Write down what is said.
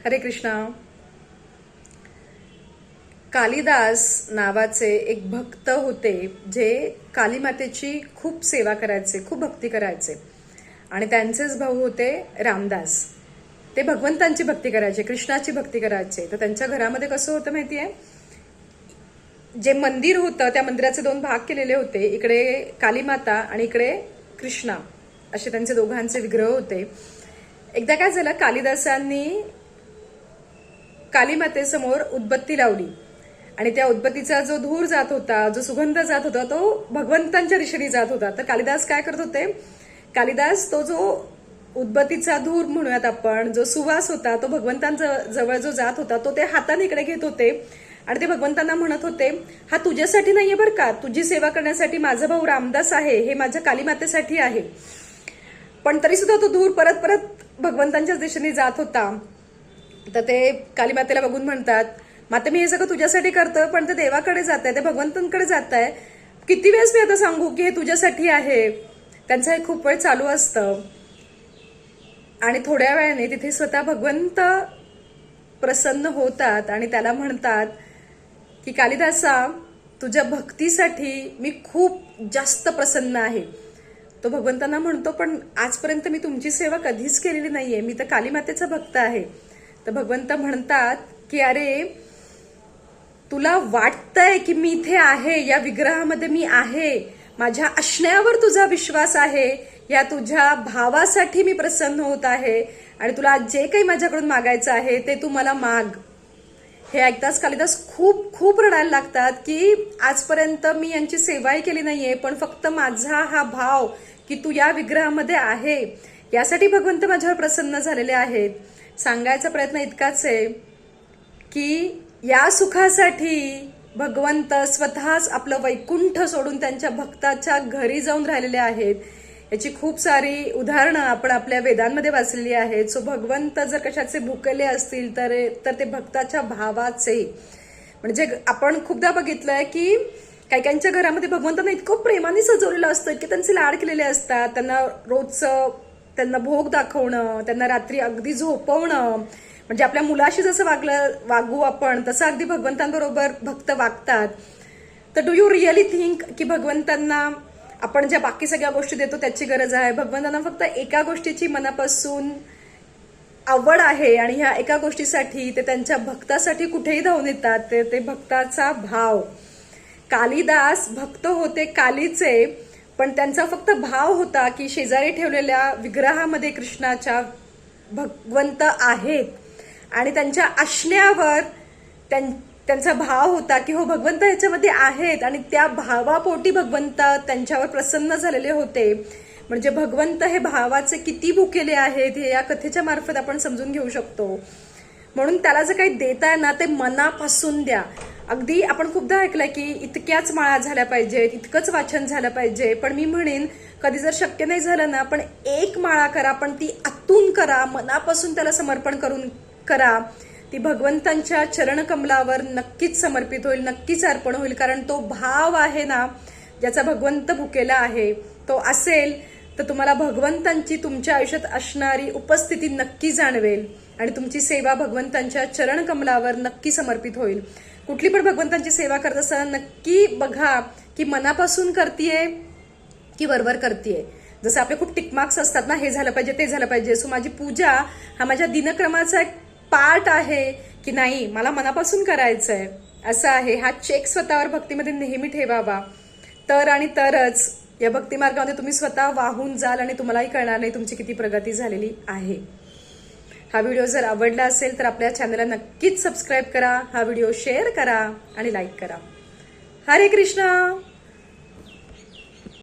हरे कृष्णा। कालिदास नावाचे एक भक्त होते जे काली मातेची खूप सेवा करायचे, खूप भक्ती करायचे आणि त्यांचेच भाऊ होते रामदास। ते भगवंतांची भक्ती करायचे, कृष्णाची भक्ती करायचे। तर त्यांच्या घरामध्ये कसं होतं माहितीये, जे मंदिर होतं त्या मंदिराचे दोन भाग केलेले होते, इकडे काली माता आणि इकडे कृष्णा, असे त्यांचे दोघांचे विग्रह होते। एकदा काय झालं, कालिदासांनी काली मातेसमोर उदबत्ती लावली आणि त्या उदबत्तीचा जो धूर जात होता, जो सुगंध जात होता, तो भगवंतांच्या दिशेने जात होता। तर कालिदास काय करत होते, कालिदास तो जो उदबत्तीचा धूर म्हणूयात आपण, जो सुवास होता तो भगवंतांच्या जवळ जो जात होता, तो ते हाताने इकडे घेत होते आणि ते भगवंतांना म्हणत होते, हा तुझ्यासाठी नाहीये बरं का, तुझी सेवा करण्यासाठी माझा भाऊ रामदास आहे, हे माझ्या काली मातेसाठी आहे। पण तरी सुद्धा तो धूर परत परत भगवंतांच्याच दिशेने जात होता। तर ते काली मातेला बघून म्हणतात, माते मी हे सगळं तुझ्यासाठी करतोय, पण ते देवाकडे जात आहे, ते भगवंतांकडे जात आहे, किती वेळेस मी आता सांगू की हे तुझ्यासाठी आहे। त्यांचं हे खूप वेळ चालू असतं आणि थोड्या वेळाने तिथे स्वतः भगवंत प्रसन्न होतात आणि त्याला म्हणतात की कालिदासा, तुझ्या भक्तीसाठी मी खूप जास्त प्रसन्न आहे। तो भगवंतांना म्हणतो, पण आजपर्यंत मी तुमची सेवा कधीच केलेली नाहीये, मी तर काली मातेचा भक्त आहे। तर भगवंत म्हणतात की अरे, तुला वाटतंय की मी इथे आहे, या विग्रहामध्ये मी आहे, माझ्या असण्यावर तुझा विश्वास आहे, या तुझ्या भावासाठी मी प्रसन्न होत आहे आणि तुला जे काही माझ्याकडून मागायचं आहे ते तू मला माग। हे ऐकताच कालिदास खूप खूप रडायला लागतात की आजपर्यंत मी यांची सेवाही केली नाहीये, पण फक्त माझा हा भाव की तू या विग्रहामध्ये आहे यासाठी भगवंत माझ्यावर प्रसन्न झालेले आहेत। सांगायचा प्रयत्न इतकाच आहे की या सुखासाठी भगवंत स्वतःच आपलं वैकुंठ सोडून त्यांच्या भक्ताच्या घरी जाऊन राहिलेले आहेत। याची खूप सारी उदाहरणं आपण आपल्या वेदांमध्ये वाचलेली आहेत। सो भगवंत जर कशाचे भुकेले असतील तर ते भक्ताच्या भावाचे। म्हणजे आपण खूपदा बघितलंय की काही काहींच्या घरामध्ये भगवंतांना इतकं प्रेमाने सजवलेलं असतं की त्यांचे लाड केलेले असतात, त्यांना रोजचं त्यांना भोग दाखवणं, त्यांना रात्री अगदी झोपवणं, म्हणजे आपल्या मुलाशी जसं वागू आपण तसं अगदी भगवंतांबरोबर भक्त वागतात। तर डू यू रिअली थिंक की भगवंतांना आपण ज्या बाकी सगळ्या गोष्टी देतो त्याची गरज आहे? भगवंतांना फक्त एका गोष्टीची मनापासून आवड आहे आणि ह्या एका गोष्टीसाठी ते त्यांच्या भक्तासाठी कुठेही धावून येतात, ते भक्ताचा भाव। कालिदास भक्त होते कालीचे, पण त्यांचा फक्त भाव होता की शेजारी ठेवलेल्या विग्रहामध्ये कृष्णाच्या भगवंत आहेत आणि त्यांच्या असण्यावर त्यांचा भाव होता की हो, भगवंत याच्यामध्ये आहेत आणि त्या भावापोटी भगवंत त्यांच्यावर प्रसन्न झालेले होते। म्हणजे भगवंत हे भावाचे किती भुकेले आहेत हे या कथेच्या मार्फत आपण समजून घेऊ शकतो। म्हणून त्याला जे काही देताय ना ते मनापासून द्या। अगदी आपण खूपदा ऐकलंय की इतक्याच माळा झाल्या पाहिजेत, इतकंच वाचन झालं पाहिजे, पण मी म्हणेन कधी जर शक्य नाही झालं ना, पण एक माळा करा, पण ती आतून करा, मनापासून त्याला समर्पण करून करा। ती भगवंतांच्या चरणकमलावर नक्कीच समर्पित होईल, नक्कीच अर्पण होईल, कारण तो भाव आहे ना ज्याचा भगवंत भुकेला आहे, तो असेल तर तुम्हाला भगवंतांची तुमच्या आयुष्यात असणारी उपस्थिती नक्की जाणवेल आणि तुमची सेवा भगवंतांच्या चरणकमलावर नक्की समर्पित होईल। कुठली पण भगवंतांची सेवा करत असताना नक्की बघा की मनापासून करतीये की वरवर करतीये। जसं आपले खूप टिकमार्क्स असतात ना, हे झालं पाहिजे, ते झालं पाहिजे, सो माझी पूजा हा माझ्या दिनक्रमाचा एक पार्ट आहे की नाही, मला मनापासून करायचंय असं आहे। हा चेक स्वतःवर भक्तीमध्ये नेहमी ठेवावा, तर आणि तरच या भक्ती मार्गामध्ये तुम्ही स्वतः वाहून जाल आणि तुम्हालाही कळणार नाही तुमची किती प्रगती झालेली आहे। हा व्हिडिओ जर आवडला असेल तर आपल्या चॅनलला नक्कीच सबस्क्राईब करा, हा व्हिडिओ शेअर करा आणि लाईक करा। हरे कृष्णा।